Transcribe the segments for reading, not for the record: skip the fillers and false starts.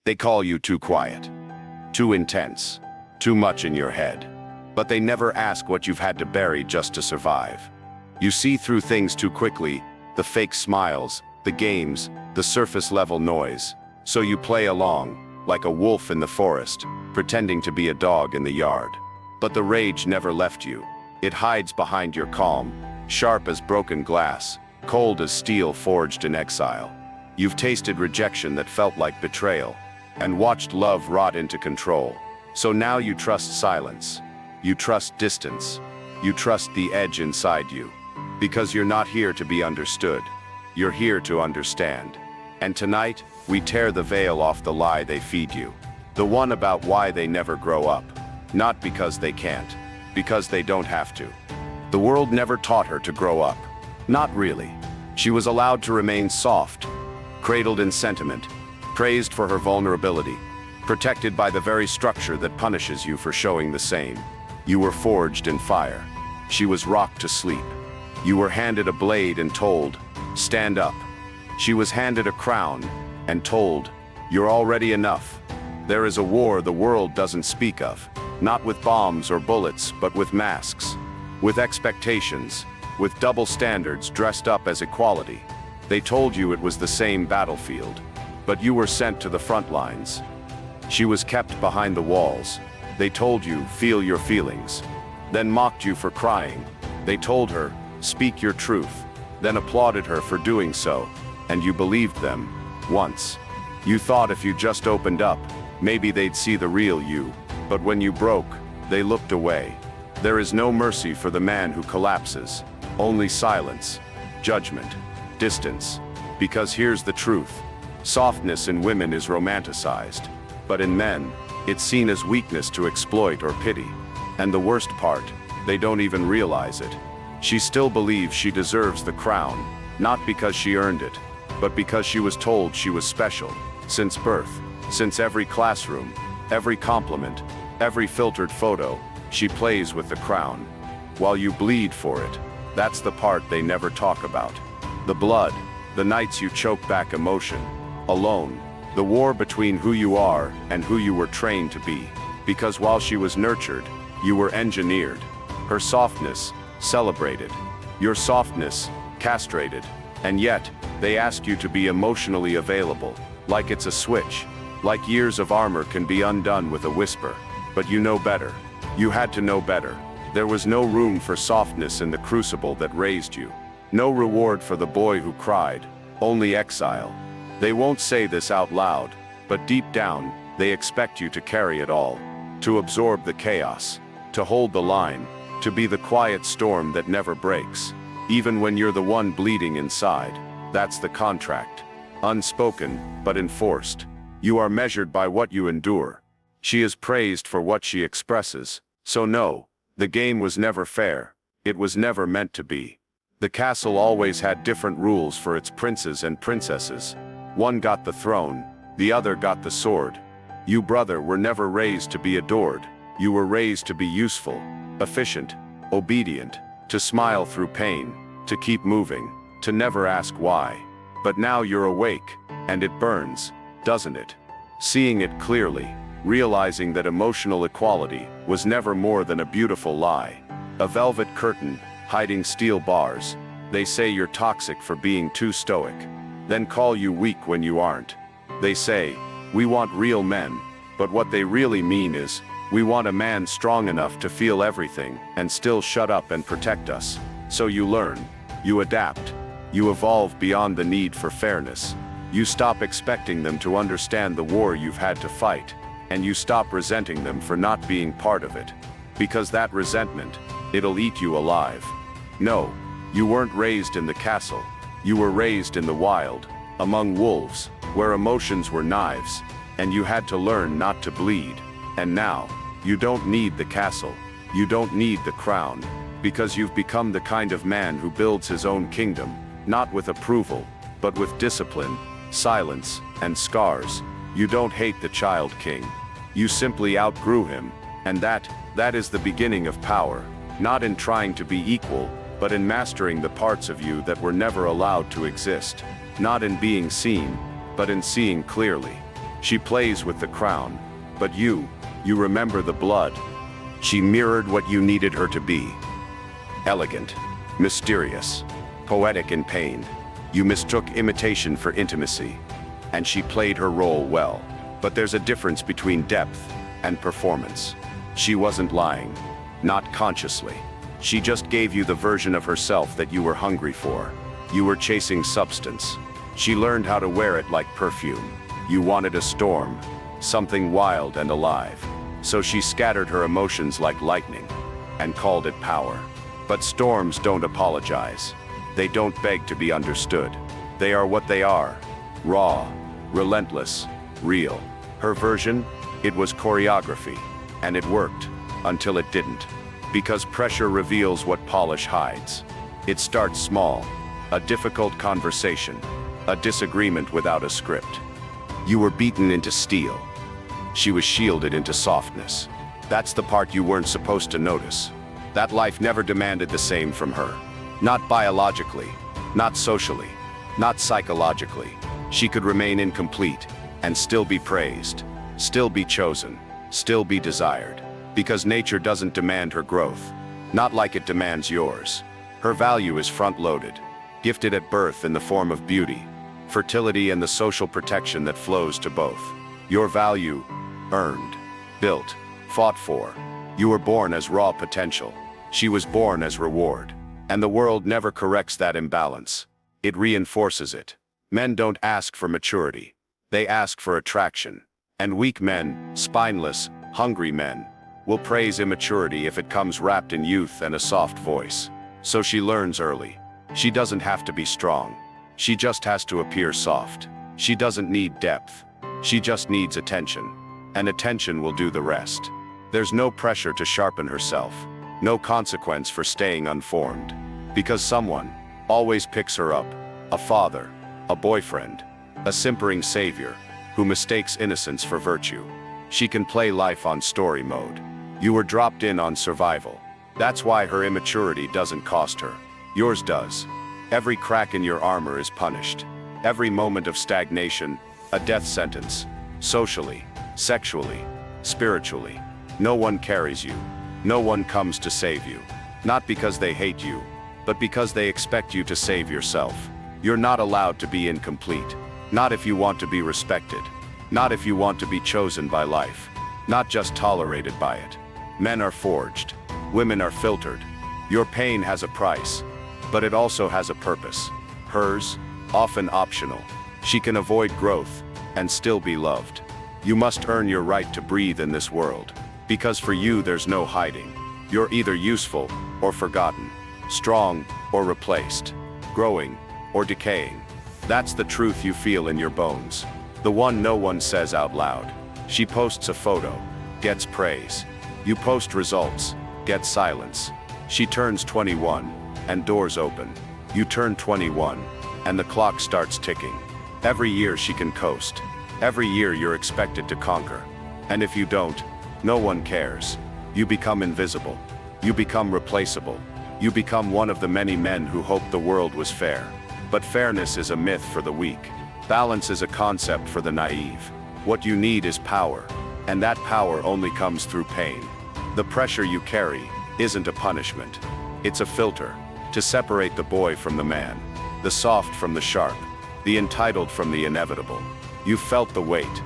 They call you too quiet, too intense, too much in your head. But they never ask what you've had to bury just to survive. You see through things too quickly, the fake smiles, the games, the surface-level noise. So you play along, like a wolf in the forest, pretending to be a dog in the yard. But the rage never left you. It hides behind your calm, sharp as broken glass, cold as steel forged in exile. You've tasted rejection that felt like betrayal, and watched love rot into control. So now you trust silence. You trust distance. You trust the edge inside you. Because you're not here to be understood. You're here to understand. And tonight, we tear the veil off the lie they feed you. The one about why they never grow up. Not because they can't. Because they don't have to. The world never taught her to grow up. Not really. She was allowed to remain soft, cradled in sentiment, praised for her vulnerability, protected by the very structure that punishes you for showing the same. You were forged in fire. She was rocked to sleep. You were handed a blade and told, stand up. She was handed a crown and told, you're already enough. There is a war the world doesn't speak of, not with bombs or bullets, but with masks, with expectations, with double standards dressed up as equality. They told you it was the same battlefield, but you were sent to the front lines. She was kept behind the walls. They told you, feel your feelings, then mocked you for crying. They told her, speak your truth, then applauded her for doing so, and you believed them, once. You thought if you just opened up, maybe they'd see the real you, but when you broke, they looked away. There is no mercy for the man who collapses, only silence, judgment, distance. Because here's the truth, softness in women is romanticized, but in men, it's seen as weakness to exploit or pity. And the worst part, they don't even realize it. She still believes she deserves the crown, not because she earned it, but because she was told she was special, since birth, since every classroom, every compliment, every filtered photo, she plays with the crown. While you bleed for it, that's the part they never talk about. The blood, the nights you choke back emotion, alone, the war between who you are and who you were trained to be. Because while she was nurtured, you were engineered. Her softness, celebrated. Your softness, castrated. And yet, they ask you to be emotionally available, like it's a switch, like years of armor can be undone with a whisper. But you know better. You had to know better. There was no room for softness in the crucible that raised you. No reward for the boy who cried, only exile. They won't say this out loud, but deep down, they expect you to carry it all, to absorb the chaos, to hold the line, to be the quiet storm that never breaks, even when you're the one bleeding inside. That's the contract. Unspoken, but enforced. You are measured by what you endure. She is praised for what she expresses. So no, the game was never fair. It was never meant to be. The castle always had different rules for its princes and princesses. One got the throne, the other got the sword. You, brother, were never raised to be adored. You were raised to be useful, efficient, obedient, to smile through pain, to keep moving, to never ask why. But now you're awake, and it burns, doesn't it? Seeing it clearly, realizing that emotional equality was never more than a beautiful lie. A velvet curtain, hiding steel bars. They say you're toxic for being too stoic, then call you weak when you aren't. They say, we want real men, but what they really mean is, we want a man strong enough to feel everything and still shut up and protect us. So you learn, you adapt, you evolve beyond the need for fairness. You stop expecting them to understand the war you've had to fight, and you stop resenting them for not being part of it. Because that resentment, it'll eat you alive. No, you weren't raised in the castle. You were raised in the wild, among wolves, where emotions were knives, and you had to learn not to bleed. And now, you don't need the castle. You don't need the crown, because you've become the kind of man who builds his own kingdom, not with approval, but with discipline, silence, and scars. You don't hate the child king. You simply outgrew him, and that is the beginning of power, not in trying to be equal, but in mastering the parts of you that were never allowed to exist, not in being seen, but in seeing clearly. She plays with the crown. But you remember the blood. She mirrored what you needed her to be. Elegant, mysterious, poetic in pain. You mistook imitation for intimacy. And she played her role well. But there's a difference between depth and performance. She wasn't lying, not consciously. She just gave you the version of herself that you were hungry for. You were chasing substance. She learned how to wear it like perfume. You wanted a storm, something wild and alive. So she scattered her emotions like lightning and called it power. But storms don't apologize. They don't beg to be understood. They are what they are. Raw, relentless, real. Her version, it was choreography. And it worked, until it didn't. Because pressure reveals what polish hides. It starts small, a difficult conversation, a disagreement without a script. You were beaten into steel. She was shielded into softness. That's the part you weren't supposed to notice. That life never demanded the same from her. Not biologically, not socially, not psychologically. She could remain incomplete and still be praised, still be chosen, still be desired. Because nature doesn't demand her growth, not like it demands yours. Her value is front-loaded, gifted at birth in the form of beauty, fertility and the social protection that flows to both. Your value, earned, built, fought for. You were born as raw potential. She was born as reward. And the world never corrects that imbalance. It reinforces it. Men don't ask for maturity. They ask for attraction. And weak men, spineless, hungry men, will praise immaturity if it comes wrapped in youth and a soft voice. So she learns early. She doesn't have to be strong. She just has to appear soft. She doesn't need depth. She just needs attention. And attention will do the rest. There's no pressure to sharpen herself. No consequence for staying unformed. Because someone always picks her up. A father, a boyfriend, a simpering savior who mistakes innocence for virtue. She can play life on story mode. You were dropped in on survival. That's why her immaturity doesn't cost her. Yours does. Every crack in your armor is punished. Every moment of stagnation, a death sentence. Socially, sexually, spiritually. No one carries you. No one comes to save you. Not because they hate you, but because they expect you to save yourself. You're not allowed to be incomplete. Not if you want to be respected. Not if you want to be chosen by life. Not just tolerated by it. Men are forged. Women are filtered. Your pain has a price, but it also has a purpose. Hers, often optional. She can avoid growth and still be loved. You must earn your right to breathe in this world. Because for you there's no hiding. You're either useful or forgotten. Strong or replaced. Growing or decaying. That's the truth you feel in your bones. The one no one says out loud. She posts a photo, gets praise. You post results, get silence. She turns 21, and doors open. You turn 21, and the clock starts ticking. Every year she can coast. Every year you're expected to conquer. And if you don't, no one cares. You become invisible. You become replaceable. You become one of the many men who hoped the world was fair. But fairness is a myth for the weak. Balance is a concept for the naive. What you need is power. And that power only comes through pain. The pressure you carry isn't a punishment. It's a filter to separate the boy from the man, the soft from the sharp, the entitled from the inevitable. You've felt the weight,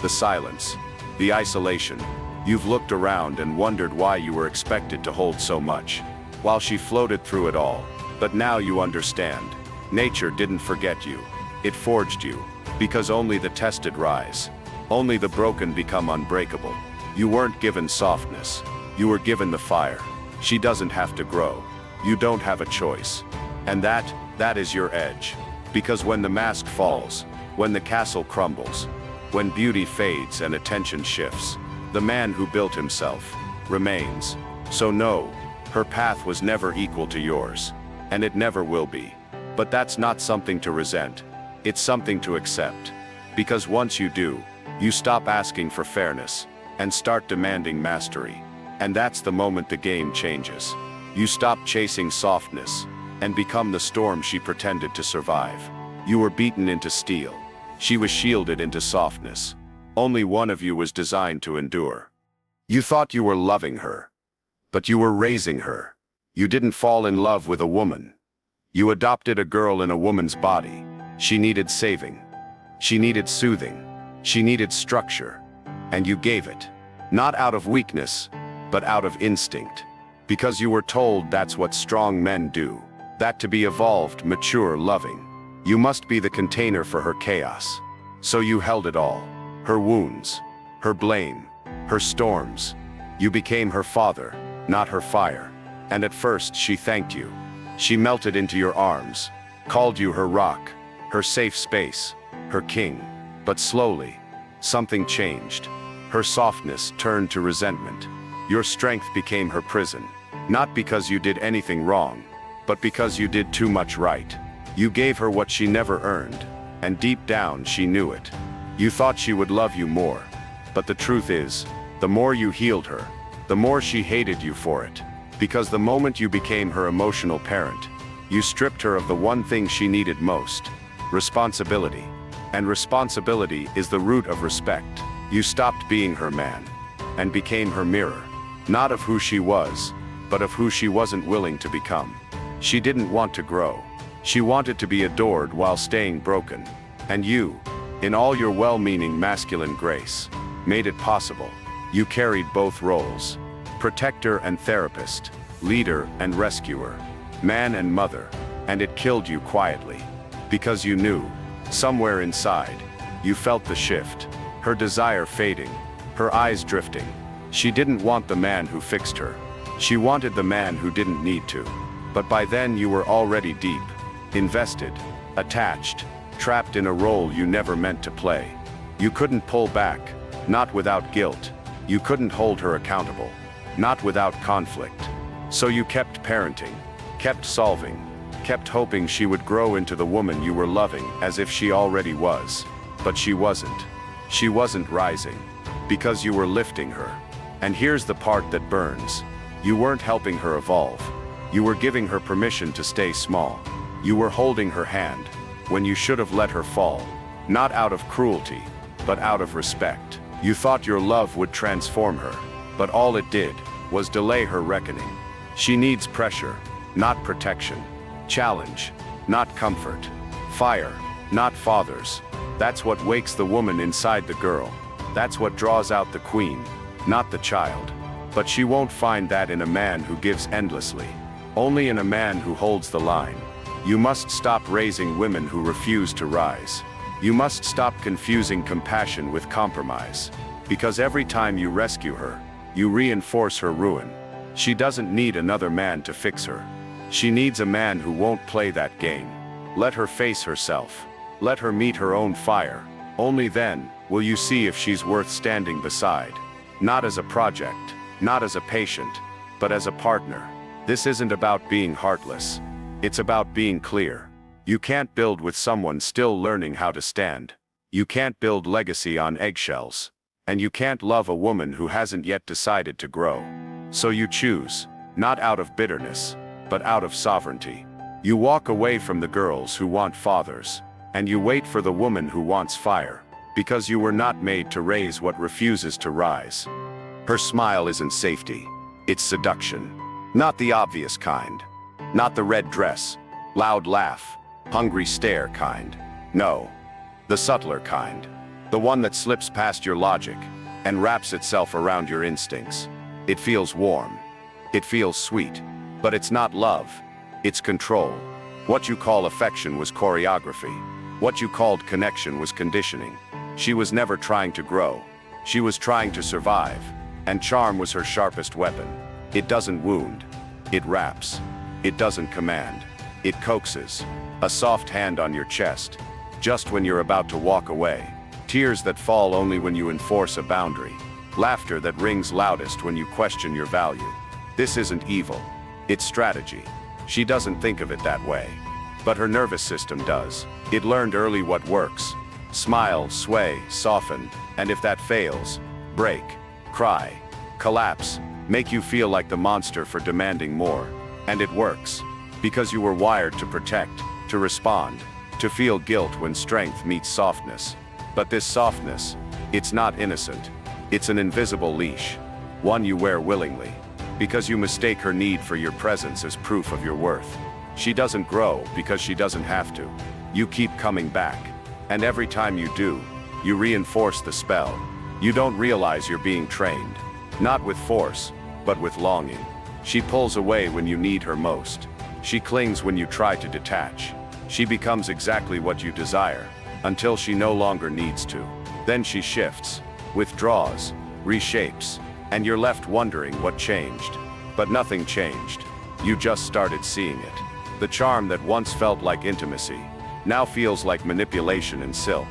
the silence, the isolation. You've looked around and wondered why you were expected to hold so much, while she floated through it all. But now you understand. Nature didn't forget you. It forged you, because only the tested rise. Only the broken become unbreakable. You weren't given softness. You were given the fire. She doesn't have to grow. You don't have a choice. And that is your edge. Because when the mask falls, when the castle crumbles, when beauty fades and attention shifts, the man who built himself remains. So no, her path was never equal to yours. And it never will be. But that's not something to resent. It's something to accept. Because once you do, you stop asking for fairness and start demanding mastery. And that's the moment the game changes. You stop chasing softness and become the storm she pretended to survive. You were beaten into steel. She was shielded into softness. Only one of you was designed to endure. You thought you were loving her, but you were raising her. You didn't fall in love with a woman. You adopted a girl in a woman's body. She needed saving. She needed soothing. She needed structure. And you gave it. Not out of weakness, but out of instinct. Because you were told that's what strong men do. That to be evolved, mature, loving, you must be the container for her chaos. So you held it all. Her wounds, her blame, her storms. You became her father, not her fire. And at first she thanked you. She melted into your arms, called you her rock, her safe space, her king. But slowly, something changed. Her softness turned to resentment. Your strength became her prison. Not because you did anything wrong, but because you did too much right. You gave her what she never earned, and deep down she knew it. You thought she would love you more. But the truth is, the more you healed her, the more she hated you for it. Because the moment you became her emotional parent, you stripped her of the one thing she needed most: responsibility. And responsibility is the root of respect. You stopped being her man, and became her mirror. Not of who she was, but of who she wasn't willing to become. She didn't want to grow. She wanted to be adored while staying broken. And you, in all your well-meaning masculine grace, made it possible. You carried both roles: protector and therapist, leader and rescuer, man and mother. And it killed you quietly. Because you knew, somewhere inside, you felt the shift. Her desire fading, her eyes drifting. She didn't want the man who fixed her. She wanted the man who didn't need to. But by then you were already deep, invested, attached, trapped in a role you never meant to play. You couldn't pull back, not without guilt. You couldn't hold her accountable, not without conflict. So you kept parenting, kept solving, kept hoping she would grow into the woman you were loving as if she already was. But she wasn't. She wasn't rising. Because you were lifting her. And here's the part that burns. You weren't helping her evolve. You were giving her permission to stay small. You were holding her hand when you should have let her fall. Not out of cruelty, but out of respect. You thought your love would transform her, but all it did was delay her reckoning. She needs pressure, not protection. Challenge, not comfort. Fire, not fathers. That's what wakes the woman inside the girl. That's what draws out the queen, not the child. But she won't find that in a man who gives endlessly. Only in a man who holds the line. You must stop raising women who refuse to rise. You must stop confusing compassion with compromise. Because every time you rescue her, you reinforce her ruin. She doesn't need another man to fix her. She needs a man who won't play that game. Let her face herself. Let her meet her own fire. Only then will you see if she's worth standing beside. Not as a project, not as a patient, but as a partner. This isn't about being heartless. It's about being clear. You can't build with someone still learning how to stand. You can't build legacy on eggshells. And you can't love a woman who hasn't yet decided to grow. So you choose, not out of bitterness, but out of sovereignty. You walk away from the girls who want fathers, and you wait for the woman who wants fire, because you were not made to raise what refuses to rise. Her smile isn't safety, it's seduction. Not the obvious kind. Not the red dress, loud laugh, hungry stare kind. No, the subtler kind. The one that slips past your logic and wraps itself around your instincts. It feels warm. It feels sweet. But it's not love. It's control. What you call affection was choreography. What you called connection was conditioning. She was never trying to grow. She was trying to survive. And charm was her sharpest weapon. It doesn't wound. It wraps. It doesn't command. It coaxes. A soft hand on your chest, just when you're about to walk away. Tears that fall only when you enforce a boundary. Laughter that rings loudest when you question your value. This isn't evil. It's strategy. She doesn't think of it that way. But her nervous system does. It learned early what works. Smile, sway, soften, and if that fails, break, cry, collapse, make you feel like the monster for demanding more. And it works. Because you were wired to protect, to respond, to feel guilt when strength meets softness. But this softness, It's not innocent. It's an invisible leash. One you wear willingly. Because you mistake her need for your presence as proof of your worth. She doesn't grow because she doesn't have to. You keep coming back. And every time you do, you reinforce the spell. You don't realize you're being trained. Not with force, but with longing. She pulls away when you need her most. She clings when you try to detach. She becomes exactly what you desire, until she no longer needs to. Then she shifts, withdraws, reshapes, and you're left wondering what changed. But nothing changed. You just started seeing it. The charm that once felt like intimacy, now feels like manipulation and silk.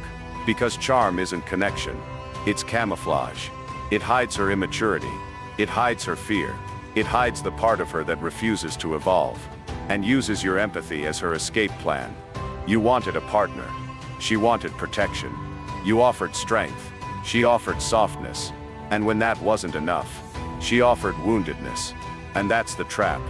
Because charm isn't connection, it's camouflage. It hides her immaturity. It hides her fear. It hides the part of her that refuses to evolve, and uses your empathy as her escape plan. You wanted a partner. She wanted protection. You offered strength. She offered softness. And when that wasn't enough, she offered woundedness. And that's the trap.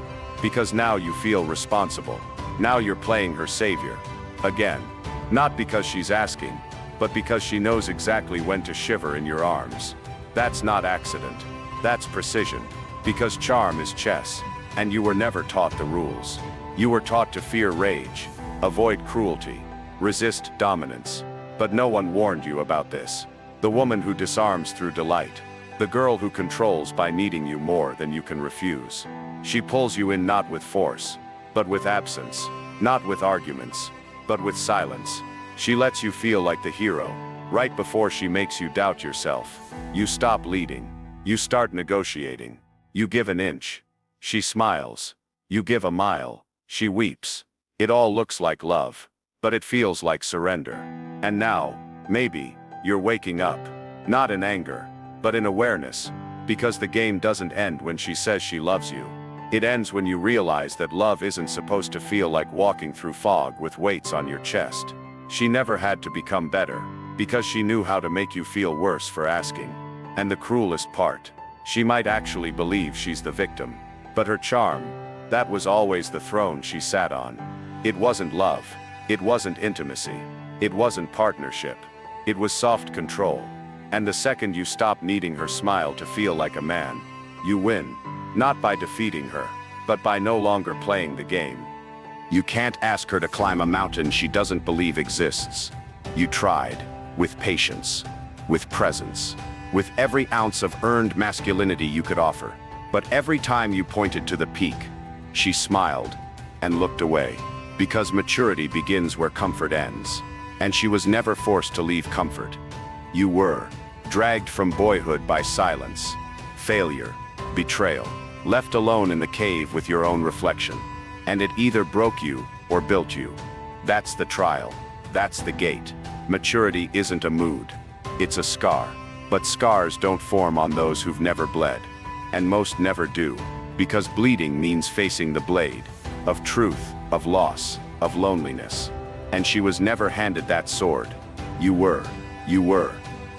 Because now you feel responsible. Now you're playing her savior. Again. Not because she's asking, but because she knows exactly when to shiver in your arms. That's not accident. That's precision. Because charm is chess, and you were never taught the rules. You were taught to fear rage, avoid cruelty, resist dominance. But no one warned you about this. The woman who disarms through delight. The girl who controls by needing you more than you can refuse. She pulls you in not with force, but with absence. Not with arguments, but with silence. She lets you feel like the hero, right before she makes you doubt yourself. You stop leading. You start negotiating. You give an inch. She smiles. You give a mile. She weeps. It all looks like love, but it feels like surrender. And now, maybe, you're waking up. Not in anger, but in awareness. Because the game doesn't end when she says she loves you. It ends when you realize that love isn't supposed to feel like walking through fog with weights on your chest. She never had to become better, because she knew how to make you feel worse for asking. And the cruelest part, she might actually believe she's the victim. But her charm, that was always the throne she sat on. It wasn't love. It wasn't intimacy. It wasn't partnership. It was soft control. And the second you stop needing her smile to feel like a man, you win. Not by defeating her, but by no longer playing the game. You can't ask her to climb a mountain she doesn't believe exists. You tried, with patience, with presence, with every ounce of earned masculinity you could offer. But every time you pointed to the peak, she smiled and looked away. Because maturity begins where comfort ends. And she was never forced to leave comfort. You were, dragged from boyhood by silence, failure, betrayal, left alone in the cave with your own reflection. And it either broke you or built you. That's the trial. That's the gate. Maturity isn't a mood. It's a scar. But scars don't form on those who've never bled. And most never do. Because bleeding means facing the blade. Of truth, of loss, of loneliness. And she was never handed that sword. You were.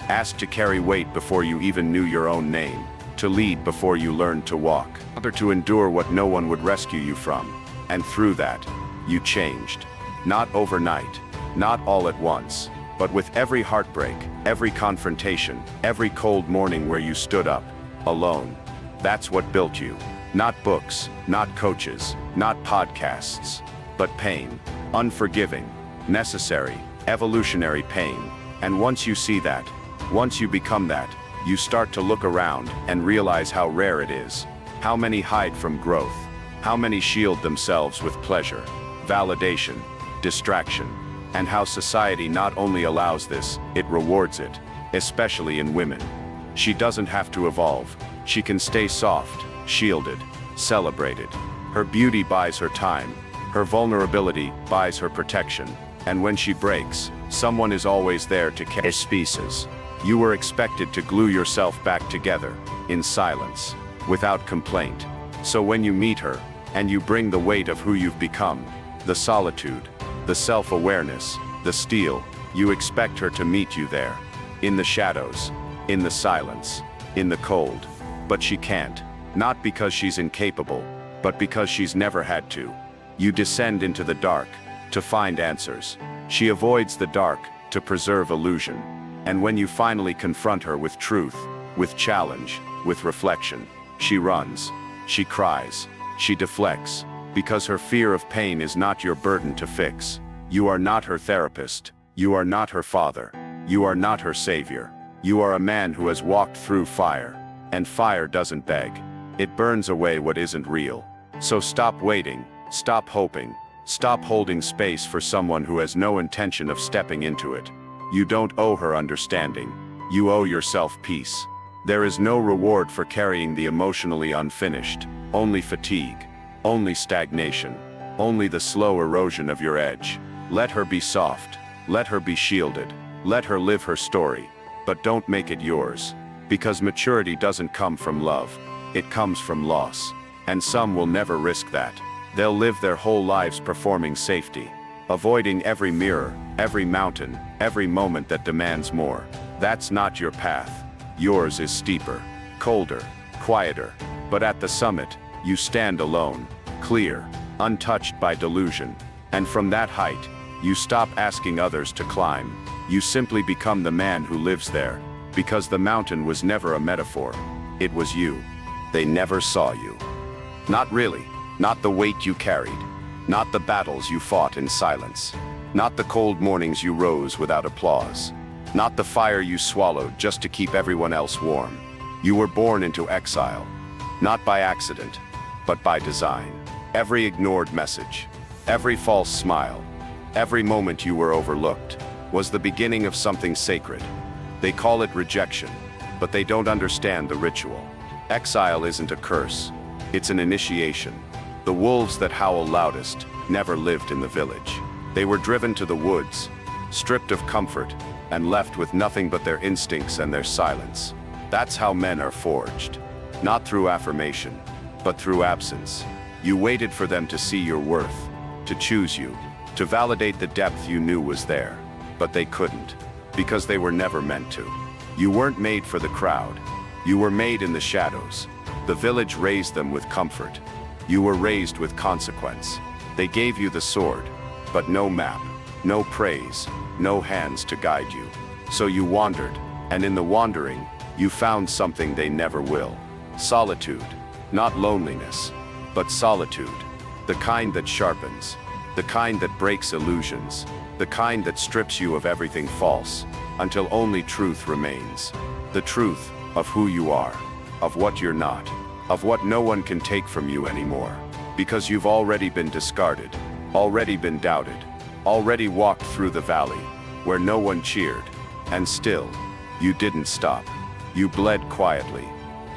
Asked to carry weight before you even knew your own name. To lead before you learned to walk. Other to endure what no one would rescue you from. And through that, you changed. Not overnight, not all at once, but with every heartbreak, every confrontation, every cold morning where you stood up, alone. That's what built you. Not books, not coaches, not podcasts, but pain. Unforgiving, necessary, evolutionary pain. And once you see that, once you become that, you start to look around and realize how rare it is. How many hide from growth. How many shield themselves with pleasure, validation, distraction. And how society not only allows this, it rewards it, especially in women. She doesn't have to evolve. She can stay soft, shielded, celebrated. Her beauty buys her time. Her vulnerability buys her protection. And when she breaks, someone is always there to catch pieces. You were expected to glue yourself back together, in silence, without complaint. So when you meet her, and you bring the weight of who you've become, the solitude, the self-awareness, the steel, you expect her to meet you there. In the shadows, in the silence, in the cold. But she can't. Not because she's incapable, but because she's never had to. You descend into the dark, to find answers. She avoids the dark, to preserve illusion. And when you finally confront her with truth, with challenge, with reflection, she runs, she cries, she deflects, because her fear of pain is not your burden to fix. You are not her therapist, you are not her father, you are not her savior. You are a man who has walked through fire, and fire doesn't beg. It burns away what isn't real. So stop waiting, stop hoping, stop holding space for someone who has no intention of stepping into it. You don't owe her understanding, you owe yourself peace. There is no reward for carrying the emotionally unfinished, only fatigue, only stagnation, only the slow erosion of your edge. Let her be soft, let her be shielded, let her live her story, but don't make it yours. Because maturity doesn't come from love, it comes from loss. And some will never risk that. They'll live their whole lives performing safety, avoiding every mirror, every mountain, every moment that demands more. That's not your path. Yours is steeper, colder, quieter, but at the summit, you stand alone, clear, untouched by delusion. And from that height, you stop asking others to climb. You simply become the man who lives there, because the mountain was never a metaphor. It was you. They never saw you. Not really. Not the weight you carried. Not the battles you fought in silence. Not the cold mornings you rose without applause. Not the fire you swallowed just to keep everyone else warm. You were born into exile. Not by accident, but by design. Every ignored message, every false smile, every moment you were overlooked, was the beginning of something sacred. They call it rejection, but they don't understand the ritual. Exile isn't a curse, it's an initiation. The wolves that howl loudest never lived in the village. They were driven to the woods, stripped of comfort, and left with nothing but their instincts and their silence. That's how men are forged. Not through affirmation, but through absence. You waited for them to see your worth, to choose you, to validate the depth you knew was there. But they couldn't, because they were never meant to. You weren't made for the crowd. You were made in the shadows. The village raised them with comfort. You were raised with consequence. They gave you the sword, but no map, no praise, no hands to guide you. So you wandered, and in the wandering, you found something they never will. Solitude, not loneliness, but solitude. The kind that sharpens, the kind that breaks illusions, the kind that strips you of everything false, until only truth remains. The truth of who you are, of what you're not, of what no one can take from you anymore. Because you've already been discarded, already been doubted, already walked through the valley, where no one cheered, and still, you didn't stop. You bled quietly,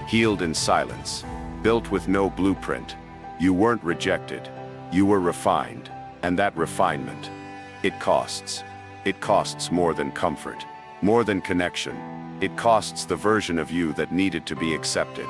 healed in silence, built with no blueprint. You weren't rejected, you were refined, and that refinement, it costs. It costs more than comfort, more than connection. It costs the version of you that needed to be accepted.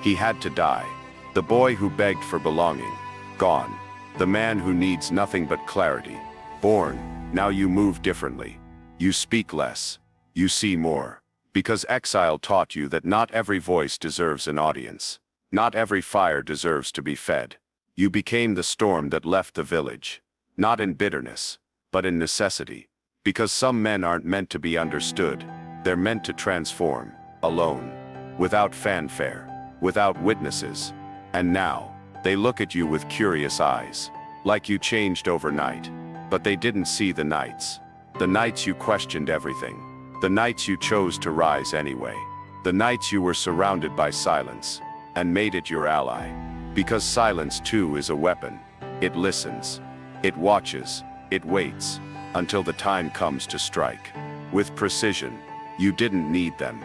He had to die. The boy who begged for belonging, gone. The man who needs nothing but clarity, born. Now you move differently. You speak less. You see more. Because exile taught you that not every voice deserves an audience. Not every fire deserves to be fed. You became the storm that left the village. Not in bitterness, but in necessity. Because some men aren't meant to be understood. They're meant to transform, alone, without fanfare, without witnesses. And now, they look at you with curious eyes, like you changed overnight. But they didn't see the nights. The nights you questioned everything. The nights you chose to rise anyway. The nights you were surrounded by silence, and made it your ally. Because silence too is a weapon. It listens. It watches. It waits. Until the time comes to strike. With precision. You didn't need them.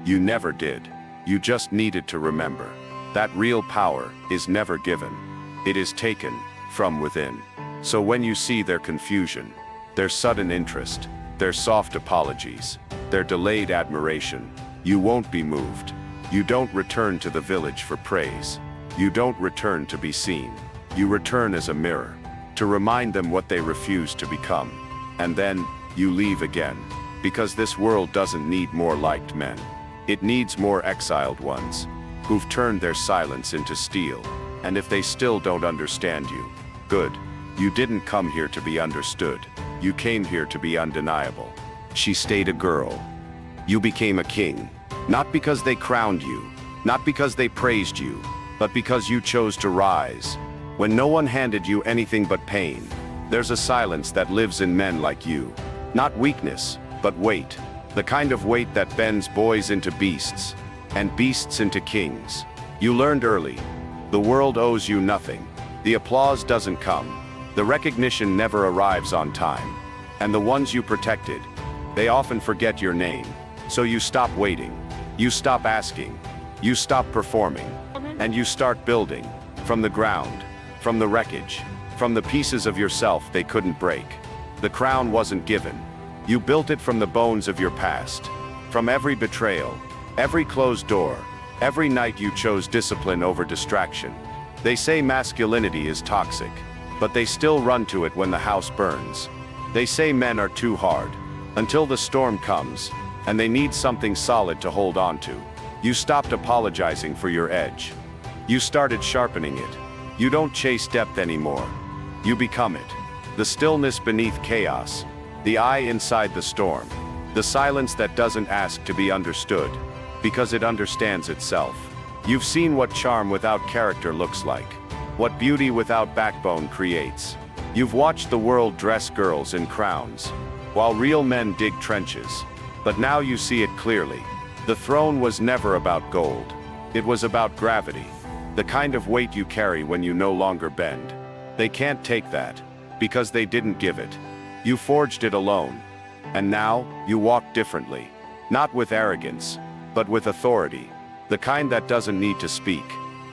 You never did. You just needed to remember. That real power is never given. It is taken from within. So when you see their confusion, their sudden interest, their soft apologies, their delayed admiration, you won't be moved. You don't return to the village for praise. You don't return to be seen. You return as a mirror, to remind them what they refuse to become. And then, you leave again. Because this world doesn't need more liked men. It needs more exiled ones, who've turned their silence into steel. And if they still don't understand you, good. You didn't come here to be understood. You came here to be undeniable. She stayed a girl, You became a king. Not because they crowned you, not because they praised you, but because you chose to rise. When no one handed you anything but pain, there's a silence that lives in men like you. Not weakness, but weight. The kind of weight that bends boys into beasts, and beasts into kings. You learned early. The world owes you nothing. The applause doesn't come. The recognition never arrives on time. And the ones you protected, they often forget your name. So you stop waiting. You stop asking. You stop performing. And you start building. From the ground. From the wreckage. From the pieces of yourself they couldn't break. The crown wasn't given. You built it from the bones of your past. From every betrayal. Every closed door. Every night you chose discipline over distraction. They say masculinity is toxic, but they still run to it when the house burns. They say men are too hard, until the storm comes, and they need something solid to hold on to. You stopped apologizing for your edge. You started sharpening it. You don't chase depth anymore. You become it. The stillness beneath chaos. The eye inside the storm. The silence that doesn't ask to be understood, because it understands itself. You've seen what charm without character looks like. What beauty without backbone creates. You've watched the world dress girls in crowns, while real men dig trenches. But now you see it clearly. The throne was never about gold. It was about gravity. The kind of weight you carry when you no longer bend. They can't take that, because they didn't give it. You forged it alone. And now, you walk differently. Not with arrogance, but with authority. The kind that doesn't need to speak,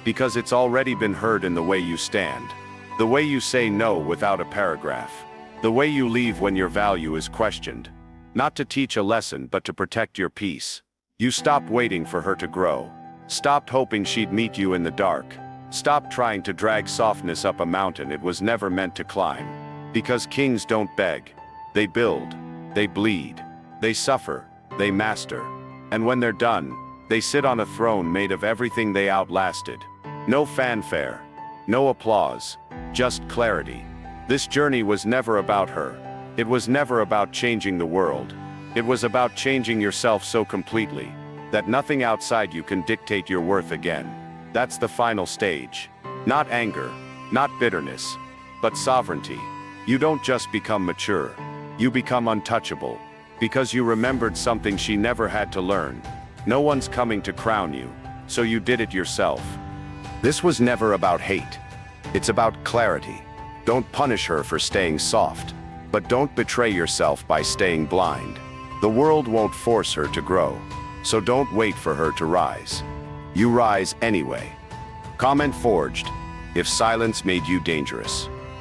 because it's already been heard in the way you stand. The way you say no without a paragraph. The way you leave when your value is questioned. Not to teach a lesson but to protect your peace. You stopped waiting for her to grow. Stopped hoping she'd meet you in the dark. Stopped trying to drag softness up a mountain it was never meant to climb. Because kings don't beg. They build. They bleed. They suffer. They master. And when they're done, they sit on a throne made of everything they outlasted. No fanfare. No applause. Just clarity. This journey was never about her. It was never about changing the world. It was about changing yourself so completely that nothing outside you can dictate your worth again. That's the final stage. Not anger, not bitterness, but sovereignty. You don't just become mature. You become untouchable, because you remembered something she never had to learn. No one's coming to crown you, so you did it yourself. This was never about hate. It's about clarity. Don't punish her for staying soft, but don't betray yourself by staying blind. The world won't force her to grow, so don't wait for her to rise. You rise anyway. Comment forged, if silence made you dangerous.